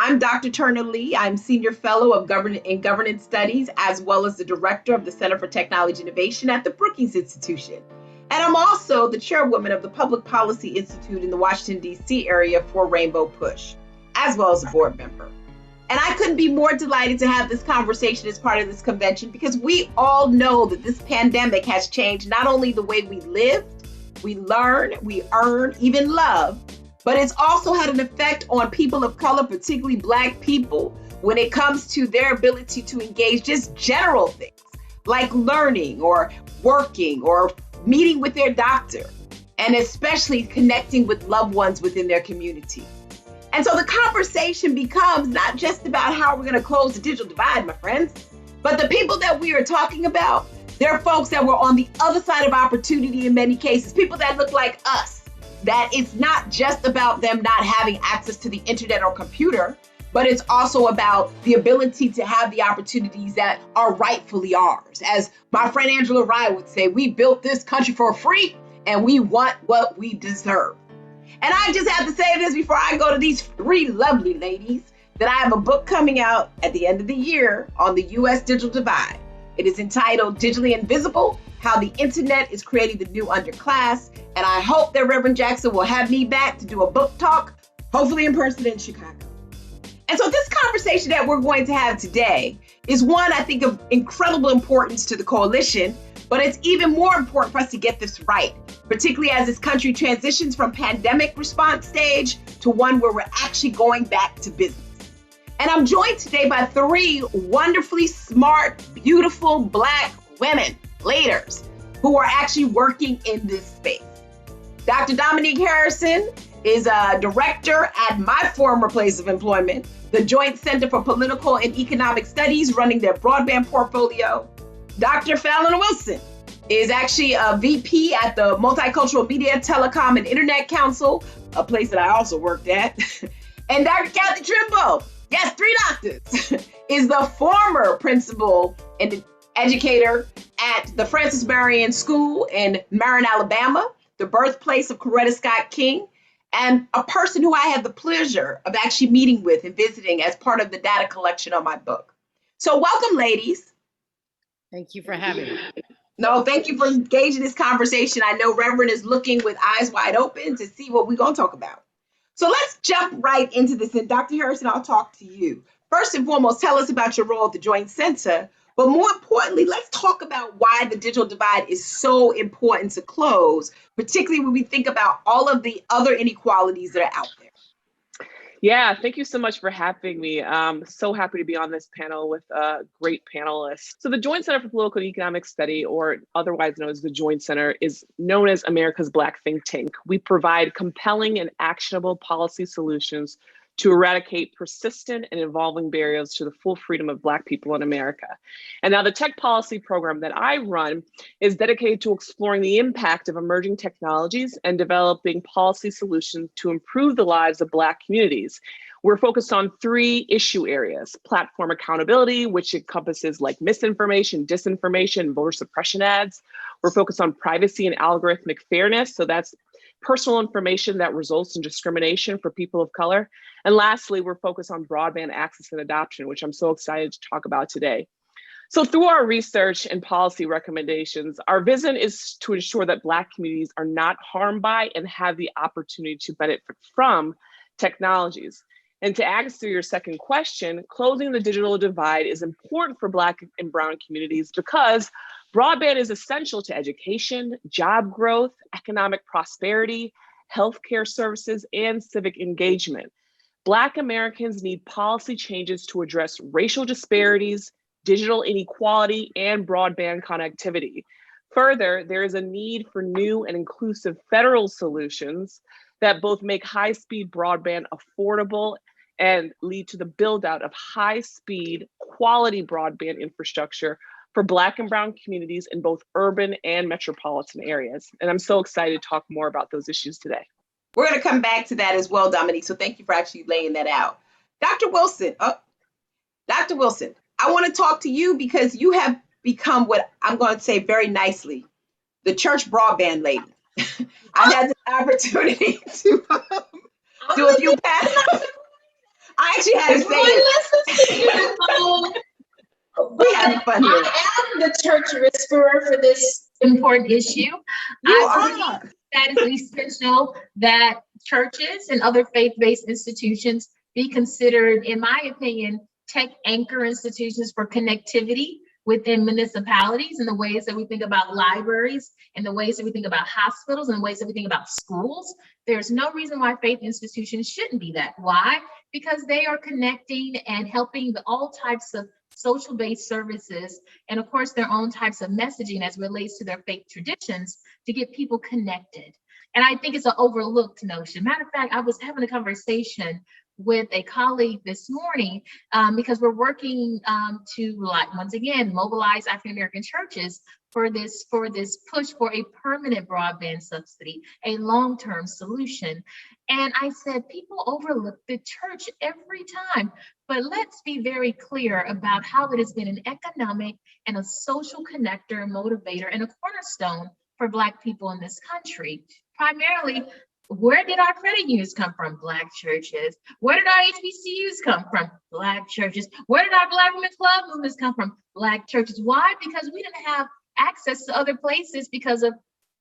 I'm Dr. Turner Lee. I'm Senior Fellow of Governance Studies, as well as the Director of the Center for Technology Innovation at the Brookings Institution. And I'm also the Chairwoman of the Public Policy Institute in the Washington, D.C. area for Rainbow Push, as well as a board member. And I couldn't be more delighted to have this conversation as part of this convention, because we all know that this pandemic has changed not only the way we live, we learn, we earn, even love, but it's also had an effect on people of color, particularly Black people, when it comes to their ability to engage just general things like learning or working or meeting with their doctor, and especially connecting with loved ones within their community. And so the conversation becomes not just about how we're going to close the digital divide, my friends, but the people that we are talking about, they're folks that were on the other side of opportunity in many cases, people that look like us. That it's not just about them not having access to the internet or computer, but it's also about the ability to have the opportunities that are rightfully ours. As my friend Angela Rye would say, we built this country for free and we want what we deserve. And I just have to say this before I go to these three lovely ladies, that I have a book coming out at the end of the year on the U.S. digital divide. It is entitled Digitally Invisible: How the Internet is Creating the New Underclass. And I hope that Reverend Jackson will have me back to do a book talk, hopefully in person in Chicago. And so this conversation that we're going to have today is one, I think, of incredible importance to the coalition, but it's even more important for us to get this right, particularly as this country transitions from pandemic response stage to one where we're actually going back to business. And I'm joined today by three wonderfully smart, beautiful Black women, leaders, who are actually working in this space. Dr. Dominique Harrison is a director at my former place of employment, the Joint Center for Political and Economic Studies, running their broadband portfolio. Dr. Fallon Wilson is actually a VP at the Multicultural Media, Telecom, and Internet Council, a place that I also worked at. And Dr. Cathy Trimble, yes, three doctors, is the former principal and educator at the Francis Marion School in Marion, Alabama, the birthplace of Coretta Scott King, and a person who I had the pleasure of actually meeting with and visiting as part of the data collection on my book. So welcome, ladies. Thank you for having me. No, thank you for engaging this conversation. I know Reverend is looking with eyes wide open to see what we're going to talk about. So let's jump right into this. And Dr. Harrison, I'll talk to you. First and foremost, tell us about your role at the Joint Center. But more importantly, let's talk about why the digital divide is so important to close, particularly when we think about all of the other inequalities that are out there. Yeah, thank you so much for having me. I'm so happy to be on this panel with great panelists. So the Joint Center for Political and Economic Study, or otherwise known as the Joint Center, is known as America's Black think tank. We provide compelling and actionable policy solutions to eradicate persistent and evolving barriers to the full freedom of Black people in America. And now the tech policy program that I run is dedicated to exploring the impact of emerging technologies and developing policy solutions to improve the lives of Black communities. We're focused on three issue areas: platform accountability, which encompasses like misinformation, disinformation, voter suppression ads. We're focused on privacy and algorithmic fairness. So that's personal information that results in discrimination for people of color. And lastly, we're focused on broadband access and adoption, which I'm so excited to talk about today. So through our research and policy recommendations, our vision is to ensure that Black communities are not harmed by and have the opportunity to benefit from technologies. And to answer your second question, closing the digital divide is important for Black and Brown communities because broadband is essential to education, job growth, economic prosperity, healthcare services, and civic engagement. Black Americans need policy changes to address racial disparities, digital inequality, and broadband connectivity. Further, there is a need for new and inclusive federal solutions that both make high-speed broadband affordable and lead to the build-out of high-speed, quality broadband infrastructure for Black and Brown communities in both urban and metropolitan areas. And I'm so excited to talk more about those issues today. We're going to come back to that as well, Dominique. So thank you for actually laying that out. Dr. Wilson, Dr. Wilson, I want to talk to you because you have become what I'm going to say very nicely, the church broadband lady. I've had the opportunity to do a few panels. I I actually had to say it. We have fun here. I am the church whisperer for this important issue. I believe that it's essential that churches and other faith-based institutions be considered, in my opinion, tech anchor institutions for connectivity within municipalities, and the ways that we think about libraries, and the ways that we think about hospitals, and the ways that we think about schools. There's no reason why faith institutions shouldn't be that. Why? Because they are connecting and helping all types of social-based services, and of course their own types of messaging as relates to their faith traditions, to get people connected. And I think it's an overlooked notion. Matter of fact, I was having a conversation with a colleague this morning because we're working to, like, once again, mobilize African American churches for this push for a permanent broadband subsidy, a long-term solution. And I said, people overlook the church every time, but let's be very clear about how it has been an economic and a social connector, motivator, and a cornerstone for Black people in this country. Primarily, where did our credit unions come from? Black churches. Where did our HBCUs come from? Black churches. Where did our Black women's club movements come from? Black churches. Why? Because we didn't have access to other places because of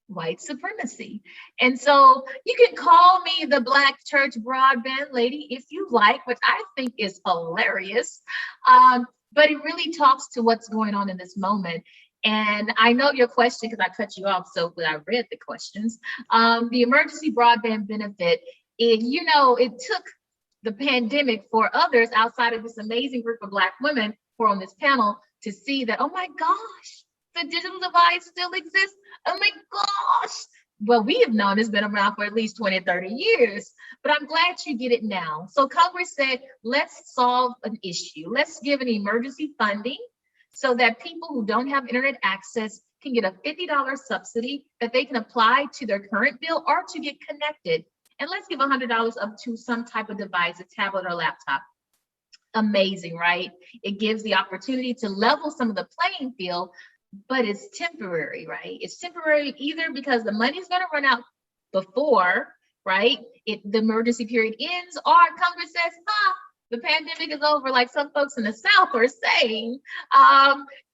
white supremacy. And so you can call me the Black church broadband lady if you like, which I think is hilarious. But it really talks to what's going on in this moment. And I know your question, because I cut you off, so when I read the questions, the emergency broadband benefit, it took the pandemic for others outside of this amazing group of Black women who are on this panel to see that, oh my gosh, the digital divide still exists. Oh my gosh. Well, we have known it's been around for at least 20, 30 years, but I'm glad you get it now. So Congress said, let's solve an issue. Let's give an emergency funding so that people who don't have internet access can get a $50 subsidy that they can apply to their current bill or to get connected. And let's give $100 up to some type of device, a tablet or laptop. Amazing, right? It gives the opportunity to level some of the playing field, but it's temporary, right? It's temporary either because the money's gonna run out before, right? The emergency period ends, or Congress says, the pandemic is over, like some folks in the South are saying,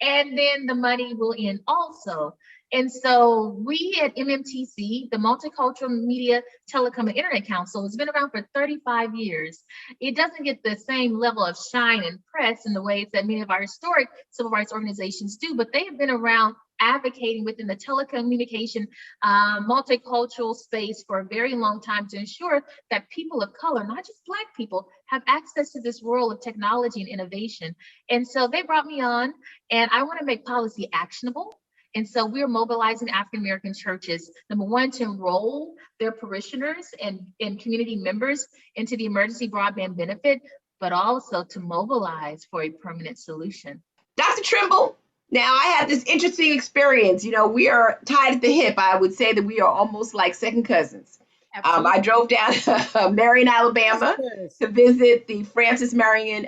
and then the money will end also. And so we at MMTC, the Multicultural Media, Telecom, and Internet Council, has been around for 35 years. It doesn't get the same level of shine and press in the ways that many of our historic civil rights organizations do, but they have been around advocating within the telecommunication multicultural space for a very long time to ensure that people of color, not just Black people, have access to this world of technology and innovation. And so they brought me on, and I want to make policy actionable. And so we're mobilizing African American churches, number one, to enroll their parishioners and community members into the emergency broadband benefit, but also to mobilize for a permanent solution. Dr. Trimble, now I had this interesting experience. You know, we are tied at the hip. I would say that we are almost like second cousins. I drove down to Marion, Alabama to visit the Francis Marion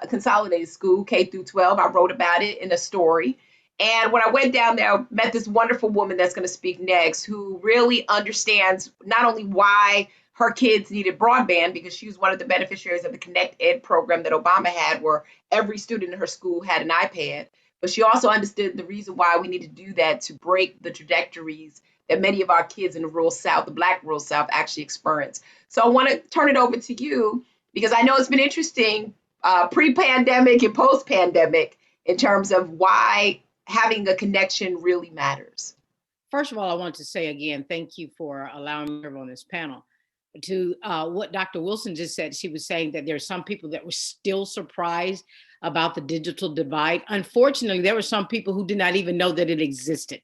Consolidated School, K through 12. I wrote about it in a story. And when I went down there, I met this wonderful woman that's going to speak next, who really understands not only why her kids needed broadband, because she was one of the beneficiaries of the Connect Ed program that Obama had, where every student in her school had an iPad, but she also understood the reason why we need to do that to break the trajectories that many of our kids in the rural South, the Black rural South, actually experience. So I want to turn it over to you, because I know it's been interesting pre-pandemic and post-pandemic in terms of why having a connection really matters. First of all, I want to say again, thank you for allowing me to serve on this panel. To what Dr. Wilson just said, she was saying that there are some people that were still surprised about the digital divide. Unfortunately, there were some people who did not even know that it existed.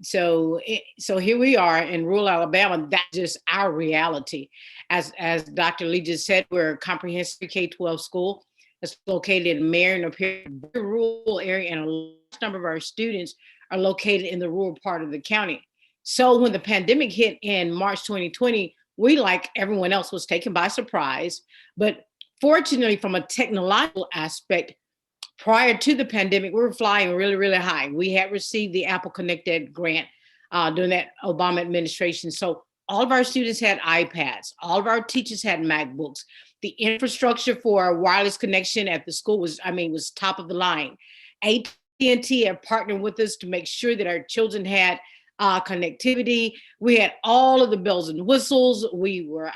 So here we are in rural Alabama. That's just our reality. As Dr. Lee just said, we're a comprehensive K-12 school. It's located in Marion, a very rural area, and a large number of our students are located in the rural part of the county. So when the pandemic hit in March 2020, we, like everyone else, was taken by surprise. But fortunately, from a technological aspect, prior to the pandemic, we were flying really, really high. We had received the Apple Connected grant during that Obama administration. So all of our students had iPads. All of our teachers had MacBooks. The infrastructure for our wireless connection at the school was top of the line. AT&T had partnered with us to make sure that our children had connectivity. We had all of the bells and whistles. We were,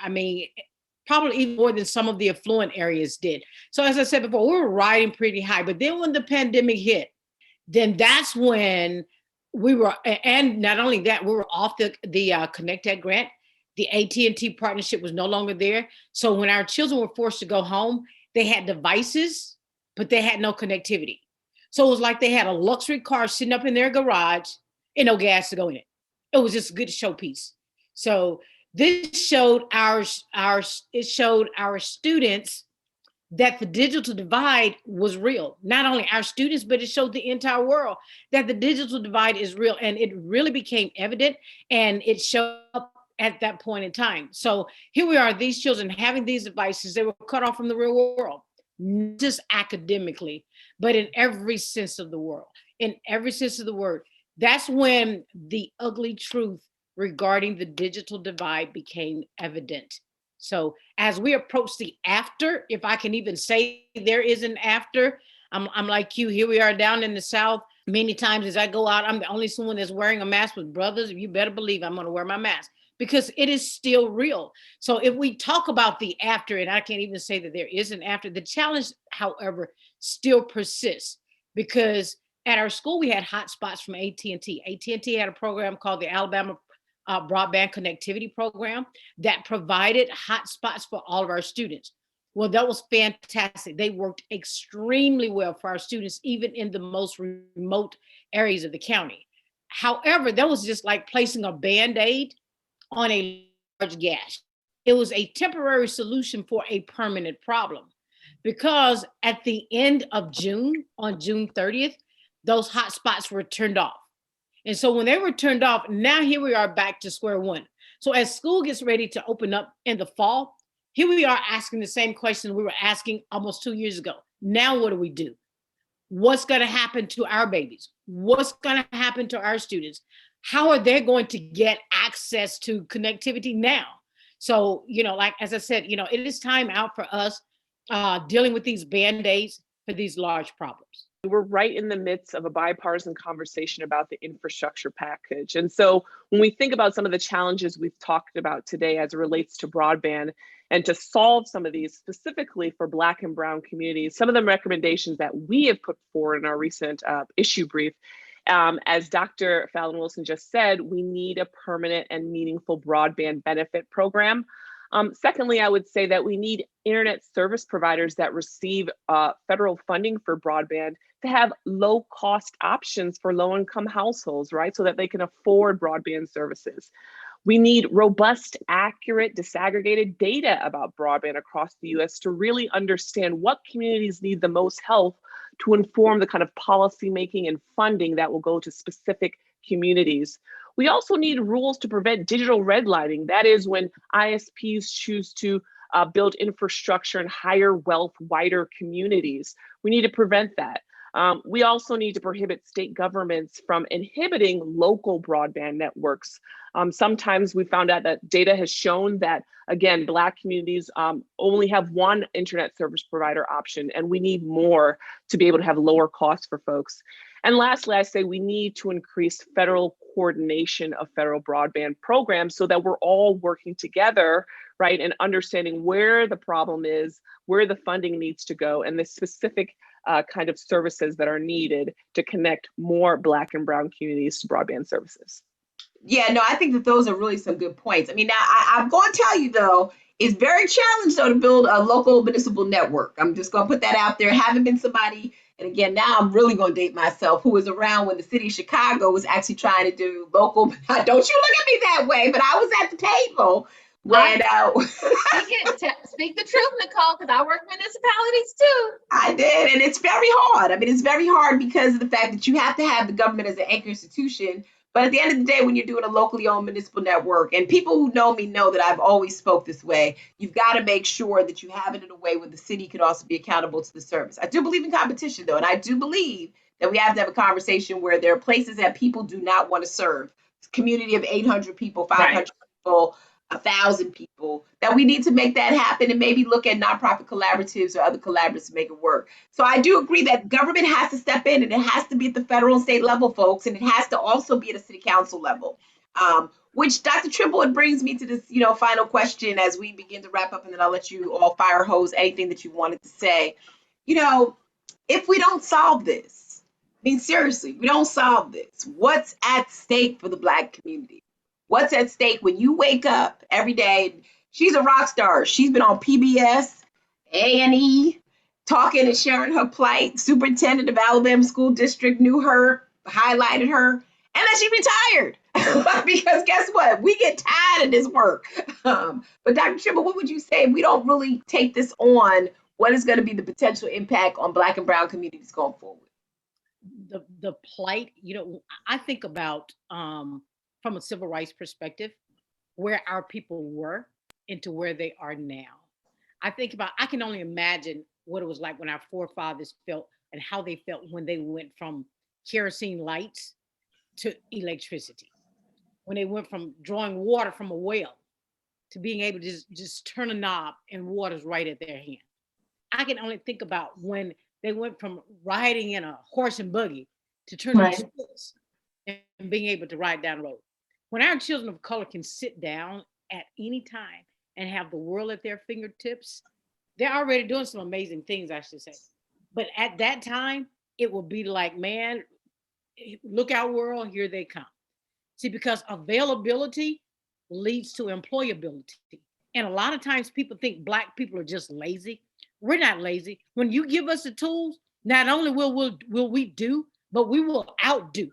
probably even more than some of the affluent areas did. So as I said before, we were riding pretty high. But then when the pandemic hit, then that's when we were, and not only that, we were off the Connect Ed grant. The AT&T partnership was no longer there. So when our children were forced to go home, they had devices, but they had no connectivity. So it was like they had a luxury car sitting up in their garage and no gas to go in it. It was just a good showpiece. So this showed our students that the digital divide was real. Not only our students, but it showed the entire world that the digital divide is real. And it really became evident, and it showed up at that point in time. So here we are, these children having these devices, they were cut off from the real world, not just academically, but in every sense of the world, in every sense of the word. That's when the ugly truth regarding the digital divide became evident. So as we approach the after, if I can even say there is an after, I'm like you, here we are down in the South. Many times as I go out, I'm the only one that's wearing a mask with brothers. You better believe I'm gonna wear my mask because it is still real. So if we talk about the after, and I can't even say that there is an after, the challenge, however, still persists because at our school, we had hotspots from AT&T. AT&T had a program called the Alabama Broadband Connectivity Program that provided hotspots for all of our students. Well, that was fantastic. They worked extremely well for our students, even in the most remote areas of the county. However, that was just like placing a Band-Aid on a large gash. It was a temporary solution for a permanent problem because at the end of June, on June 30th, those hotspots were turned off. And so when they were turned off, now here we are back to square one. So as school gets ready to open up in the fall, here we are asking the same question we were asking almost 2 years ago. Now what do we do? What's going to happen to our babies? What's going to happen to our students? How are they going to get access to connectivity now? So, like, as I said, it is time out for us dealing with these Band-Aids for these large problems. We're right in the midst of a bipartisan conversation about the infrastructure package. And so when we think about some of the challenges we've talked about today as it relates to broadband and to solve some of these specifically for Black and Brown communities, some of the recommendations that we have put forward in our recent issue brief, as Dr. Fallon Wilson just said, we need a permanent and meaningful broadband benefit program. Secondly, I would say that we need internet service providers that receive federal funding for broadband to have low cost options for low income households, right? So that they can afford broadband services. We need robust, accurate, disaggregated data about broadband across the US to really understand what communities need the most help to inform the kind of policy making and funding that will go to specific communities. We also need rules to prevent digital redlining. That is when ISPs choose to build infrastructure in higher wealth, wider communities. We need to prevent that. We also need to prohibit state governments from inhibiting local broadband networks. Sometimes we found out that data has shown that, again, Black communities only have one internet service provider option, and we need more to be able to have lower costs for folks. And lastly, I say we need to increase federal coordination of federal broadband programs so that we're all working together, right, and understanding where the problem is, where the funding needs to go, and the specific kind of services that are needed to connect more Black and Brown communities to broadband services. Yeah, no, I think that those are really some good points. I mean, now I'm going to tell you, though, it's very challenging, though, to build a local municipal network. I'm just going to put that out there. Haven't been somebody, and again, now I'm really going to date myself, who was around when the city of Chicago was actually trying to do local. Don't you look at me that way, but I was at the table when speak the truth, Nicole, because I work municipalities too. I did, and it's very hard. I mean, it's very hard because of the fact that you have to have the government as an anchor institution. But at the end of the day, when you're doing a locally owned municipal network, and people who know me know that I've always spoke this way, you've got to make sure that you have it in a way where the city can also be accountable to the service. I do believe in competition, though, and I do believe that we have to have a conversation where there are places that people do not want to serve. Community of 800 people, 500 people, people, 1,000 people, that we need to make that happen and maybe look at nonprofit collaboratives or other collaboratives to make it work. So I do agree that government has to step in, and it has to be at the federal and state level, folks, and it has to also be at a city council level. Which Dr. Trimble, it brings me to this, final question as we begin to wrap up, and then I'll let you all fire hose anything that you wanted to say. If we don't solve this, I mean, seriously, we don't solve this, what's at stake for the Black community? What's at stake when you wake up every day? She's a rock star. She's been on PBS, A&E, talking and sharing her plight. Superintendent of Alabama School District knew her, highlighted her, and then she retired. Because guess what? We get tired of this work. But Dr. Trimble, what would you say if we don't really take this on? What is going to be the potential impact on Black and brown communities going forward? The plight, I think about from a civil rights perspective, where our people were into where they are now. I can only imagine what it was like when our forefathers felt and how they felt when they went from kerosene lights to electricity, when they went from drawing water from a well to being able to just turn a knob and water's right at their hand. I can only think about when they went from riding in a horse and buggy to turning the splits and being able to ride down the road. When our children of color can sit down at any time and have the world at their fingertips, they're already doing some amazing things, I should say. But at that time, it will be like, man, look out world, here they come. See, because availability leads to employability. And a lot of times people think Black people are just lazy. We're not lazy. When you give us the tools, not only will we do, but we will outdo.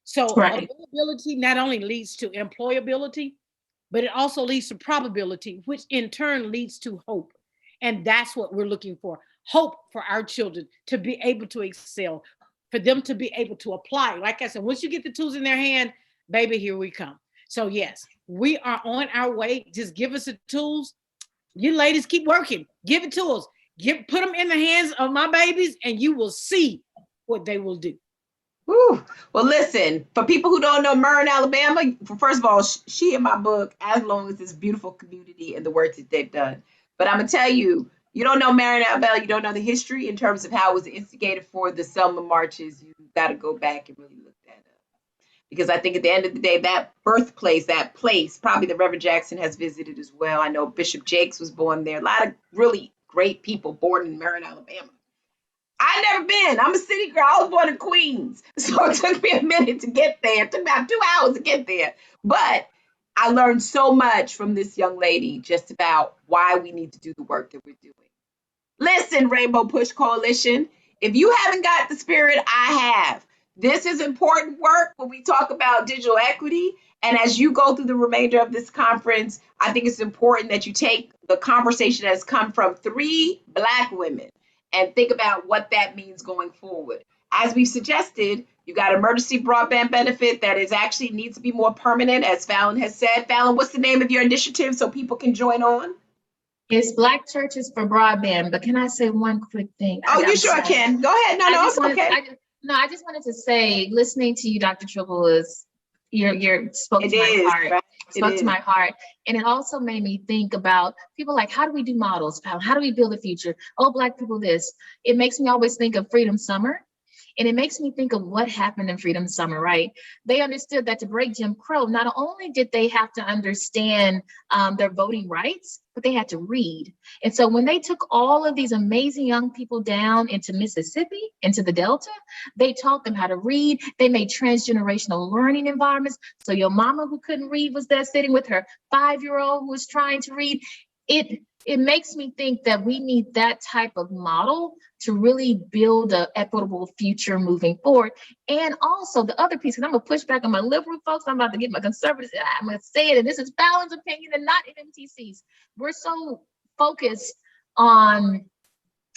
So availability not only leads to employability, but it also leads to probability, which in turn leads to hope. And that's what we're looking for. Hope for our children to be able to excel, for them to be able to apply. Like I said, once you get the tools in their hand, baby, here we come. So yes, we are on our way. Just give us the tools. You ladies keep working. Give it to us. Put them in the hands of my babies, and you will see what they will do. Whew. Well, listen, for people who don't know Murren, Alabama, first of all, she in my book, as long as this beautiful community and the work that they've done. But I'm going to tell you, you don't know Murren, Alabama, you don't know the history in terms of how it was instigated for the Selma marches. You got to go back and really look that up. Because I think at the end of the day, that birthplace, that place, probably the Reverend Jackson has visited as well. I know Bishop Jakes was born there. A lot of really great people born in Murren, Alabama. I never been. I'm a city girl. I was born in Queens. So it took me a minute to get there. It took about 2 hours to get there. But I learned so much from this young lady just about why we need to do the work that we're doing. Listen, Rainbow Push Coalition, if you haven't got the spirit, I have. This is important work when we talk about digital equity. And as you go through the remainder of this conference, I think it's important that you take the conversation that has come from 3 Black women and think about what that means going forward. As we've suggested, you got emergency broadband benefit that is actually needs to be more permanent, as Fallon has said. Fallon, what's the name of your initiative so people can join on? It's Black Churches for Broadband, but can I say one quick thing? Oh, you sure can. Go ahead. No, it's okay. I just wanted to say, listening to you, Dr. Trimble, is you're spoke to my heart. Right? Spoke to my heart. And it also made me think about people like, how do we do models? How do we build a future? Oh, Black people this. It makes me always think of Freedom Summer. And it makes me think of what happened in Freedom Summer, right? They understood that to break Jim Crow, not only did they have to understand their voting rights, but they had to read. And so when they took all of these amazing young people down into Mississippi, into the Delta, they taught them how to read. They made transgenerational learning environments. So your mama who couldn't read was there sitting with her 5-year-old who was trying to read. It makes me think that we need that type of model to really build an equitable future moving forward. And also the other piece, and I'm gonna push back on my liberal folks, I'm about to get my conservatives, I'm gonna say it, and this is Fallon's opinion and not MMTC's. We're so focused on,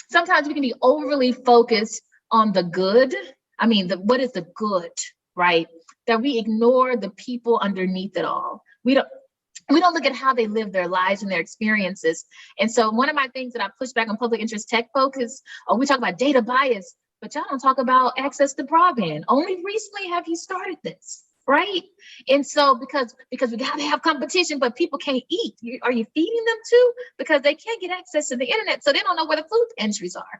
sometimes we can be overly focused on the good. I mean, what is the good, right? That we ignore the people underneath it all. We don't look at how they live their lives and their experiences. And so one of my things that I push back on public interest tech focus, we talk about data bias, but y'all don't talk about access to broadband. Only recently have you started this, right? And so because we got to have competition, but people can't eat. Are you feeding them too? Because they can't get access to the internet, so they don't know where the food pantries are.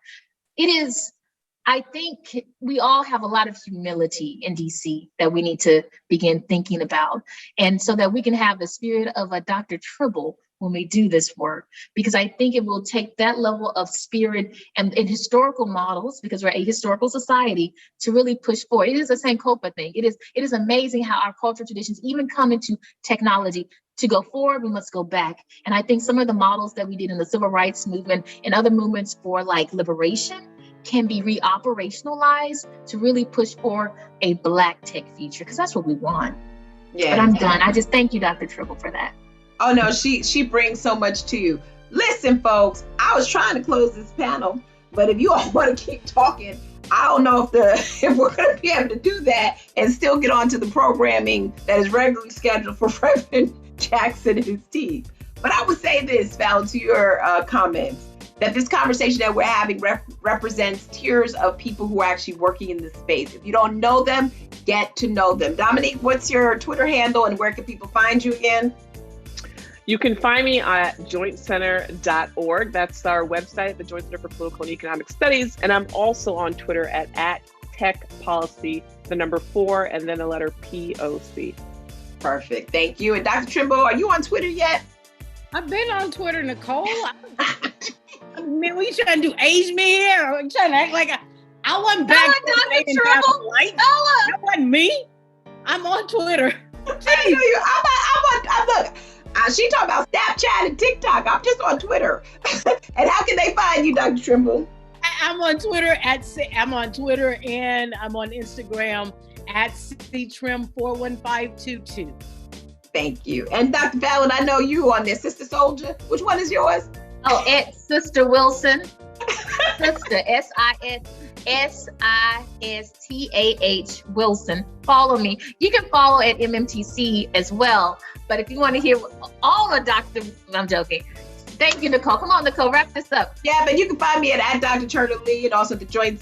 I think we all have a lot of humility in DC that we need to begin thinking about. And so that we can have the spirit of a Dr. Trimble when we do this work, because I think it will take that level of spirit and historical models, because we're a historical society, to really push forward. It is the Sankofa thing. It is amazing how our cultural traditions even come into technology. To go forward, we must go back. And I think some of the models that we did in the civil rights movement and other movements for like liberation can be re-operationalized to really push for a Black tech future, because that's what we want. Yeah. But I'm done. I just thank you, Dr. Trimble, for that. Oh no, she brings so much to you. Listen, folks, I was trying to close this panel, but if you all want to keep talking, I don't know if we're going to be able to do that and still get on to the programming that is regularly scheduled for Reverend Jackson and his team. But I would say this, Fallon, to your comments, that this conversation that we're having represents tiers of people who are actually working in this space. If you don't know them, get to know them. Dominique, what's your Twitter handle and where can people find you again? You can find me at jointcenter.org. That's our website, the Joint Center for Political and Economic Studies. And I'm also on Twitter at techpolicy, the number 4, and then the letter POC. Perfect. Thank you. And Dr. Trimble, are you on Twitter yet? I've been on Twitter, Nicole. I mean, we trying to do age me here? Are we trying to act like I wasn't back Dr. Trimble. That wasn't me. I'm on Twitter. I know you. I'm look. She talking about Snapchat and TikTok. I'm just on Twitter. And how can they find you, Dr. Trimble? I'm on Twitter and I'm on Instagram at ctrim41522. Thank you. And Dr. Fallon, I know you on there. Sister Soldier. Which one is yours? Oh, at Sister Wilson. Sister, SISTAH Wilson. Follow me. You can follow at MMTC as well. But if you want to hear all of Dr. I'm joking. Thank you, Nicole. Come on, Nicole, wrap this up. Yeah, but you can find me at Dr. Turner Lee and also at the Joint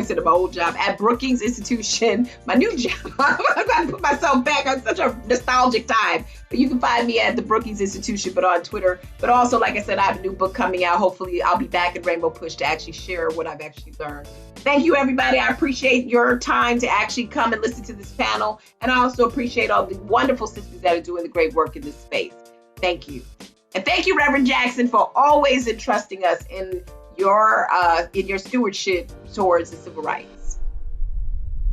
Center, my old job, at Brookings Institution, my new job. I'm going to put myself back on such a nostalgic time. But you can find me at the Brookings Institution, but on Twitter. But also, like I said, I have a new book coming out. Hopefully, I'll be back at Rainbow Push to actually share what I've actually learned. Thank you, everybody. I appreciate your time to actually come and listen to this panel. And I also appreciate all the wonderful sisters that are doing the great work in this space. Thank you. And thank you, Reverend Jackson, for always entrusting us in your stewardship towards the civil rights.